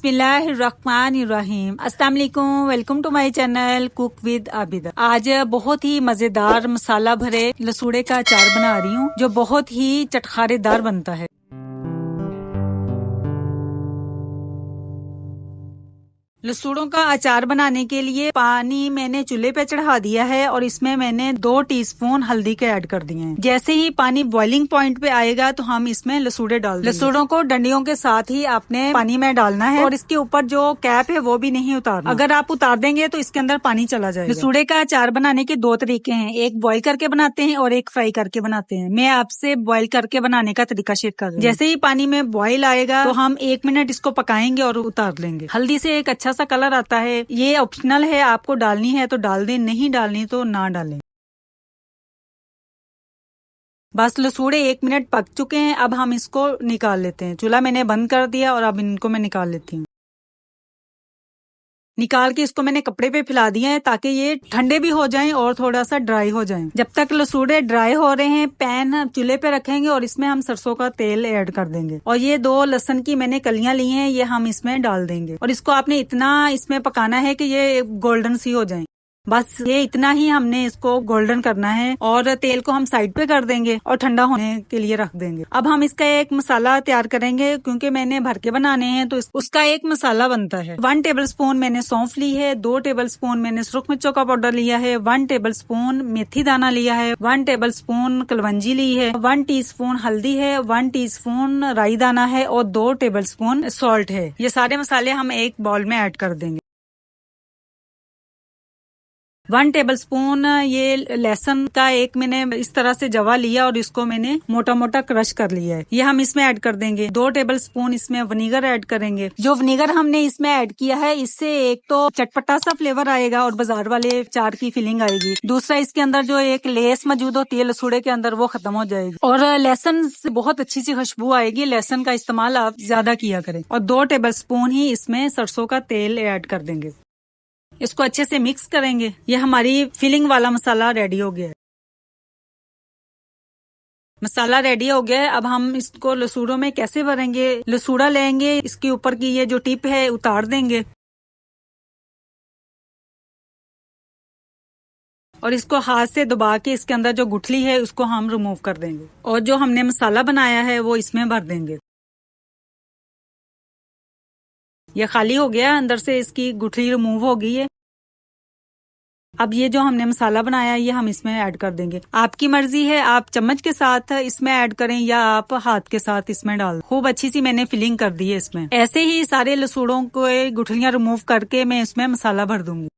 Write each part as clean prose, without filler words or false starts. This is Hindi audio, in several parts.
बिस्मिल्लाहिर्रहमानिर्रहीम। अस्सलाम वालेकुम, welcome to my channel cook with Abida. आज बहुत ही मजेदार मसाला भरे लसूड़े का अचार बना रही हूँ जो बहुत ही चटखारेदार बनता है। लसूड़ों का अचार बनाने के लिए पानी मैंने चूल्हे पे चढ़ा दिया है और इसमें मैंने 2 टीस्पून हल्दी के ऐड कर दिए हैं। जैसे ही पानी बॉइलिंग पॉइंट पे आएगा तो हम इसमें लसूड़े डाल देंगे। लसूड़ों को डंडियों के साथ ही आपने पानी में डालना है और इसके ऊपर जो कैप है वो भी नहीं उतारना। अगर आप उतार देंगे तो इसके अंदर पानी चला जाएगा। लसूड़े का अचार बनाने के 2 तरीके हैं, एक बॉइल करके बनाते हैं और एक फ्राई करके बनाते हैं। मैं आपसे बॉइल करके बनाने का तरीका शेयर कर रही हूँ। जैसे ही पानी में बॉइल आएगा तो हम 1 मिनट इसको पकाएंगे और उतार लेंगे। हल्दी से एक अच्छा सा कलर आता है, ये ऑप्शनल है, आपको डालनी है तो डाल दें, नहीं डालनी तो ना डालें। बस लसूड़े 1 मिनट पक चुके हैं, अब हम इसको निकाल लेते हैं। चूल्हा मैंने बंद कर दिया और अब इनको मैं निकाल लेती हूँ। निकाल के इसको मैंने कपड़े पे फैला दिया है ताकि ये ठंडे भी हो जाएं और थोड़ा सा ड्राई हो जाएं। जब तक लसूड़े ड्राई हो रहे हैं पैन चूल्हे पे रखेंगे और इसमें हम सरसों का तेल ऐड कर देंगे और ये 2 लहसुन की मैंने कलियां ली हैं, ये हम इसमें डाल देंगे और इसको आपने इतना इसमें पकाना है कि ये गोल्डन सी हो जाए। बस ये इतना ही हमने इसको गोल्डन करना है और तेल को हम साइड पे कर देंगे और ठंडा होने के लिए रख देंगे। अब हम इसका एक मसाला तैयार करेंगे, क्योंकि मैंने भर के बनाने हैं तो उसका एक मसाला बनता है। 1 टेबलस्पून मैंने सौंफ ली है, 2 टेबलस्पून मैंने सुरख मिर्चों का पाउडर लिया है, 1 टेबलस्पून मेथी दाना लिया है, 1 टेबलस्पून कलवंजी ली है, 1 टीस्पून हल्दी है, 1 टीस्पून राई दाना है और 2 टेबलस्पून सॉल्ट है। ये सारे मसाले हम एक बाउल में ऐड कर देंगे। 1 टेबलस्पून ये लहसुन का एक मैंने इस तरह से जवा लिया और इसको मैंने मोटा मोटा क्रश कर लिया है, ये हम इसमें ऐड कर देंगे। 2 टेबलस्पून इसमें विनेगर ऐड करेंगे। जो विनेगर हमने इसमें ऐड किया है इससे एक तो चटपटा सा फ्लेवर आएगा और बाजार वाले अचार की फीलिंग आएगी, दूसरा इसके अंदर जो एक लेस मौजूद होती है लसूड़े के अंदर वो खत्म हो जाएगी और लहसुन से बहुत अच्छी सी खुशबू आएगी। लहसुन का इस्तेमाल आप ज्यादा किया करें और 2 टेबलस्पून ही इसमें सरसों का तेल ऐड कर देंगे। इसको अच्छे से मिक्स करेंगे। ये हमारी फिलिंग वाला मसाला रेडी हो गया है। मसाला रेडी हो गया है, अब हम इसको लसूड़ों में कैसे भरेंगे। लसूड़ा लेंगे, इसके ऊपर की ये जो टिप है उतार देंगे और इसको हाथ से दबा के इसके अंदर जो गुठली है उसको हम रिमूव कर देंगे और जो हमने मसाला बनाया है वो इसमें भर देंगे। ये खाली हो गया, अंदर से इसकी गुठली रिमूव हो गई है। अब ये जो हमने मसाला बनाया है ये हम इसमें ऐड कर देंगे। आपकी मर्जी है, आप चम्मच के साथ इसमें ऐड करें या आप हाथ के साथ इसमें डाल। खूब अच्छी सी मैंने फिलिंग कर दी है इसमें। ऐसे ही सारे लसूड़ों को गुठलियां रिमूव करके मैं इसमें मसाला भर दूंगी।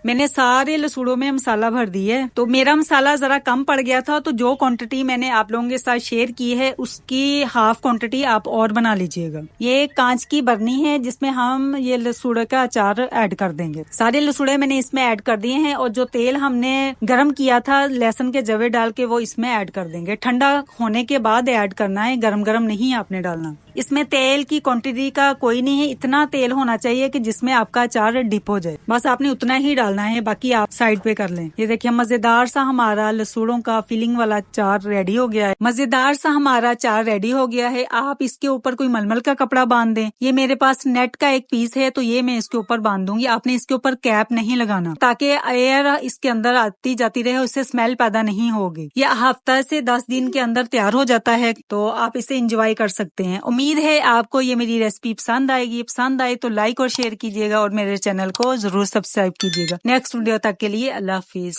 मैंने सारे लसूड़ों में मसाला भर दी है। तो मेरा मसाला जरा कम पड़ गया था, तो जो क्वांटिटी मैंने आप लोगों के साथ शेयर की है उसकी हाफ क्वांटिटी आप और बना लीजिएगा। ये कांच की बरनी है जिसमें हम ये लसूड़े का अचार ऐड कर देंगे। सारे लसूड़े मैंने इसमें ऐड कर दिए हैं और जो तेल हमने गरम किया था लहसुन के जवे डाल के वो इसमें ऐड कर देंगे। ठंडा होने के बाद ऐड करना है, गरम गरम नहीं आपने डालना। इसमें तेल की क्वांटिटी का कोई नहीं है, इतना तेल होना चाहिए कि जिसमें आपका अचार डिप हो जाए, बस आपने उतना ही डालना है, बाकी आप साइड पे कर लें। ये देखिए मजेदार सा हमारा लसूड़ों का फिलिंग वाला अचार रेडी हो गया है। मजेदार सा हमारा अचार रेडी हो गया है। आप इसके ऊपर कोई मलमल का कपड़ा बांध दें। ये मेरे पास नेट का एक पीस है तो ये मैं इसके ऊपर बांध दूंगी। आपने इसके ऊपर कैप नहीं लगाना ताकि एयर इसके अंदर आती जाती रहे, उससे स्मेल पैदा नहीं होगी। ये हफ्ता से 10 दिन के अंदर तैयार हो जाता है, तो आप इसे एंजॉय कर सकते हैं। उम्मीद है आपको ये मेरी रेसिपी पसंद आएगी। पसंद आए तो लाइक और शेयर कीजिएगा और मेरे चैनल को जरूर सब्सक्राइब कीजिएगा। नेक्स्ट वीडियो तक के लिए अल्लाह हाफिज।